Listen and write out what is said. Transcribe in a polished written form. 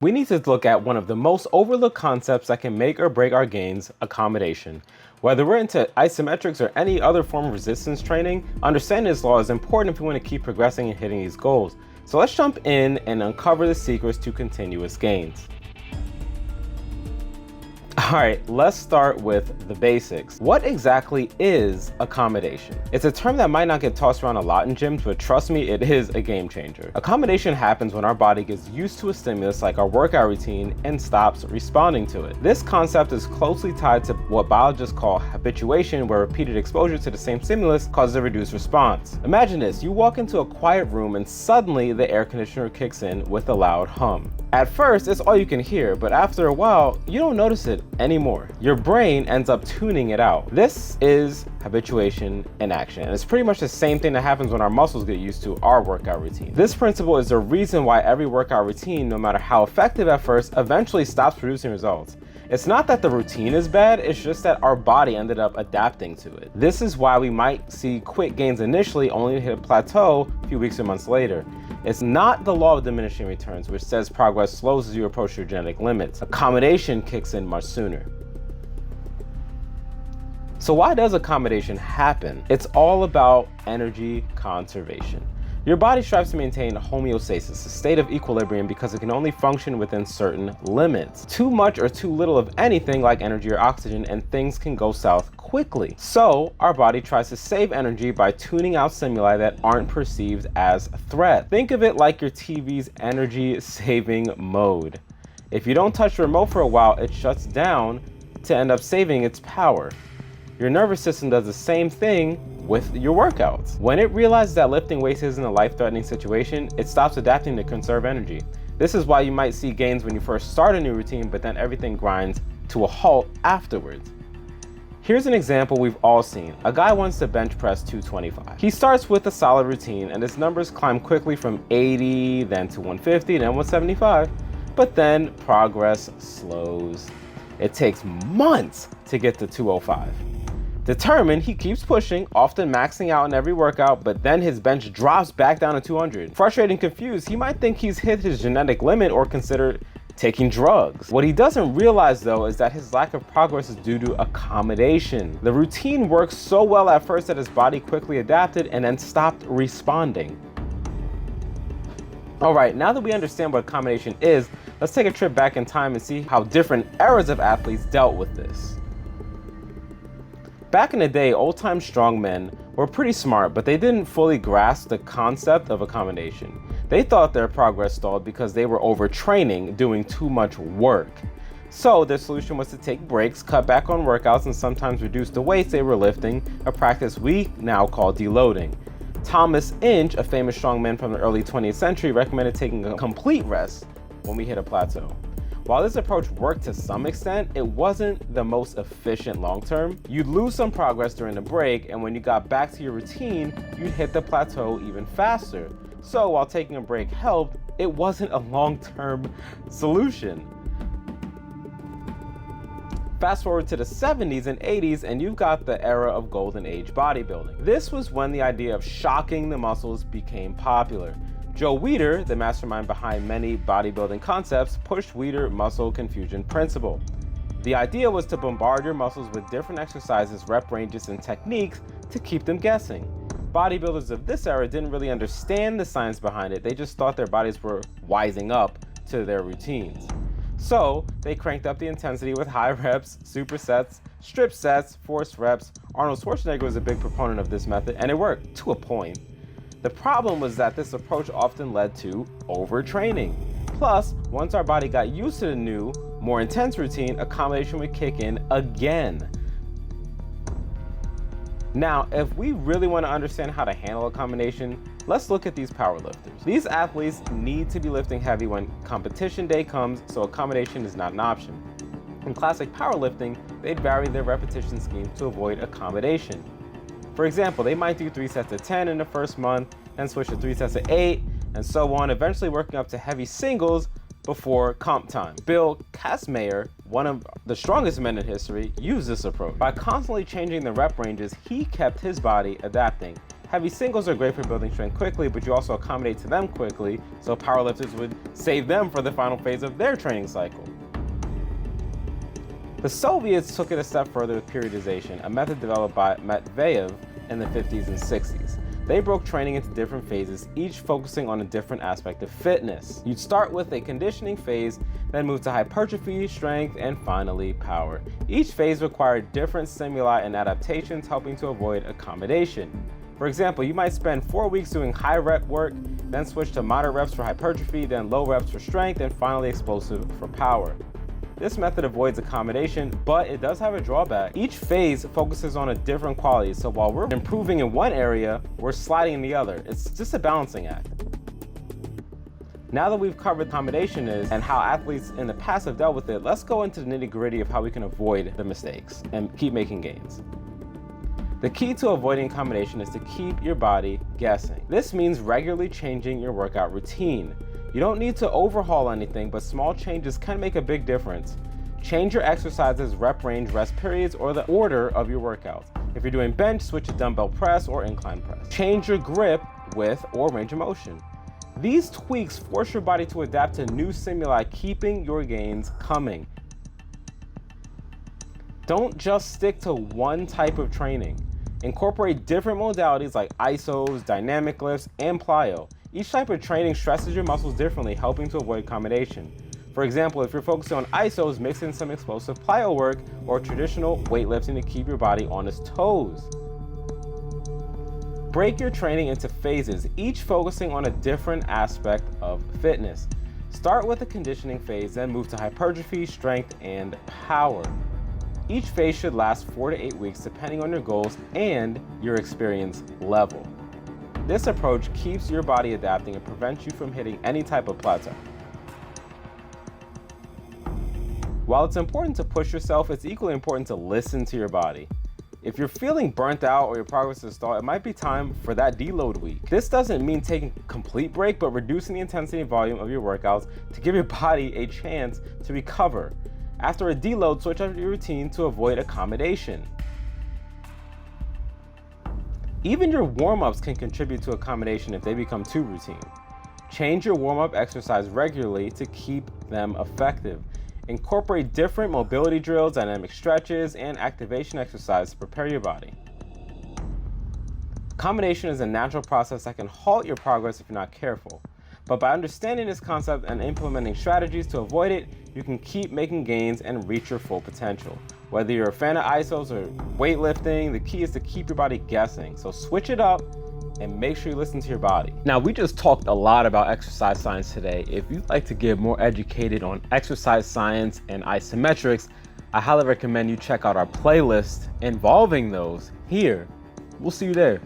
We need to look at one of the most overlooked concepts that can make or break our gains: accommodation. Whether we're into isometrics or any other form of resistance training, understanding this law is important if we want to keep progressing and hitting these goals. So let's jump in and uncover the secrets to continuous gains. Alright, let's start with the basics. What exactly is accommodation? It's a term that might not get tossed around a lot in gyms, but trust me, it is a game changer. Accommodation happens when our body gets used to a stimulus like our workout routine and stops responding to it. This concept is closely tied to what biologists call habituation, where repeated exposure to the same stimulus causes a reduced response. Imagine this: you walk into a quiet room and suddenly the air conditioner kicks in with a loud hum. At first, it's all you can hear, but after a while, you don't notice it anymore. Your brain ends up tuning it out. This is habituation in action, and it's pretty much the same thing that happens when our muscles get used to our workout routine. This principle is the reason why every workout routine, no matter how effective at first, eventually stops producing results. It's not that the routine is bad, it's just that our body ended up adapting to it. This is why we might see quick gains initially, only to hit a plateau a few weeks or months later. It's not the law of diminishing returns, which says progress slows as you approach your genetic limits. Accommodation kicks in much sooner. So why does accommodation happen? It's all about energy conservation. Your body strives to maintain homeostasis, a state of equilibrium, because it can only function within certain limits. Too much or too little of anything, like energy or oxygen, and things can go south quickly. So our body tries to save energy by tuning out stimuli that aren't perceived as a threat. Think of it like your TV's energy saving mode. If you don't touch the remote for a while, it shuts down to end up saving its power. Your nervous system does the same thing with your workouts. When it realizes that lifting weights isn't a life-threatening situation, it stops adapting to conserve energy. This is why you might see gains when you first start a new routine, but then everything grinds to a halt afterwards. Here's an example we've all seen. A guy wants to bench press 225. He starts with a solid routine and his numbers climb quickly from 80, then to 150, then 175. But then progress slows. It takes months to get to 205. Determined, he keeps pushing, often maxing out in every workout, but then his bench drops back down to 200. Frustrated and confused, he might think he's hit his genetic limit or consider taking drugs. What he doesn't realize though is that his lack of progress is due to accommodation. The routine worked so well at first that his body quickly adapted and then stopped responding. Alright, now that we understand what accommodation is, let's take a trip back in time and see how different eras of athletes dealt with this. Back in the day, old-time strongmen were pretty smart, but they didn't fully grasp the concept of accommodation. They thought their progress stalled because they were overtraining, doing too much work. So their solution was to take breaks, cut back on workouts, and sometimes reduce the weights they were lifting, a practice we now call deloading. Thomas Inch, a famous strongman from the early 20th century, recommended taking a complete rest when we hit a plateau. While this approach worked to some extent, it wasn't the most efficient long term. You'd lose some progress during the break, and when you got back to your routine, you'd hit the plateau even faster. So while taking a break helped, it wasn't a long-term solution. Fast forward to the 70s and 80s, and you've got the era of golden age bodybuilding. This was when the idea of shocking the muscles became popular. Joe Weider, the mastermind behind many bodybuilding concepts, pushed Weider muscle confusion principle. The idea was to bombard your muscles with different exercises, rep ranges, and techniques to keep them guessing. Bodybuilders of this era didn't really understand the science behind it, they just thought their bodies were wising up to their routines. So they cranked up the intensity with high reps, supersets, strip sets, forced reps. Arnold Schwarzenegger was a big proponent of this method, and it worked to a point. The problem was that this approach often led to overtraining. Plus, once our body got used to the new, more intense routine, accommodation would kick in again. Now, if we really want to understand how to handle accommodation, let's look at these powerlifters. These athletes need to be lifting heavy when competition day comes, so accommodation is not an option. In classic powerlifting, they'd vary their repetition scheme to avoid accommodation. For example, they might do 3 sets of 10 in the first month, then switch to 3 sets of 8, and so on, eventually working up to heavy singles before comp time. Bill Kazmaier, one of the strongest men in history, used this approach. By constantly changing the rep ranges, he kept his body adapting. Heavy singles are great for building strength quickly, but you also accommodate to them quickly, so powerlifters would save them for the final phase of their training cycle. The Soviets took it a step further with periodization, a method developed by Matveyev in the 50s and 60s. They broke training into different phases, each focusing on a different aspect of fitness. You'd start with a conditioning phase, then move to hypertrophy, strength, and finally power. Each phase required different stimuli and adaptations, helping to avoid accommodation. For example, you might spend 4 weeks doing high rep work, then switch to moderate reps for hypertrophy, then low reps for strength, and finally explosive for power. This method avoids accommodation, but it does have a drawback. Each phase focuses on a different quality, so while we're improving in one area, we're sliding in the other. It's just a balancing act. Now that we've covered what accommodation is and how athletes in the past have dealt with it, let's go into the nitty-gritty of how we can avoid the mistakes and keep making gains. The key to avoiding accommodation is to keep your body guessing. This means regularly changing your workout routine. You don't need to overhaul anything, but small changes can make a big difference. Change your exercises, rep range, rest periods, or the order of your workouts. If you're doing bench, switch to dumbbell press or incline press. Change your grip, width, or range of motion. These tweaks force your body to adapt to new stimuli, keeping your gains coming. Don't just stick to one type of training. Incorporate different modalities like isos, dynamic lifts, and plyo. Each type of training stresses your muscles differently, helping to avoid accommodation. For example, if you're focusing on isos, mix in some explosive plyo work or traditional weightlifting to keep your body on its toes. Break your training into phases, each focusing on a different aspect of fitness. Start with the conditioning phase, then move to hypertrophy, strength, and power. Each phase should last 4 to 8 weeks depending on your goals and your experience level. This approach keeps your body adapting and prevents you from hitting any type of plateau. While it's important to push yourself, it's equally important to listen to your body. If you're feeling burnt out or your progress is stalled, it might be time for that deload week. This doesn't mean taking a complete break, but reducing the intensity and volume of your workouts to give your body a chance to recover. After a deload, switch up your routine to avoid accommodation. Even your warm-ups can contribute to accommodation if they become too routine. Change your warm-up exercise regularly to keep them effective. Incorporate different mobility drills, dynamic stretches, and activation exercises to prepare your body. Accommodation is a natural process that can halt your progress if you're not careful. But by understanding this concept and implementing strategies to avoid it, you can keep making gains and reach your full potential. Whether you're a fan of isos or weightlifting, the key is to keep your body guessing. So switch it up and make sure you listen to your body. Now, we just talked a lot about exercise science today. If you'd like to get more educated on exercise science and isometrics, I highly recommend you check out our playlist involving those here. We'll see you there.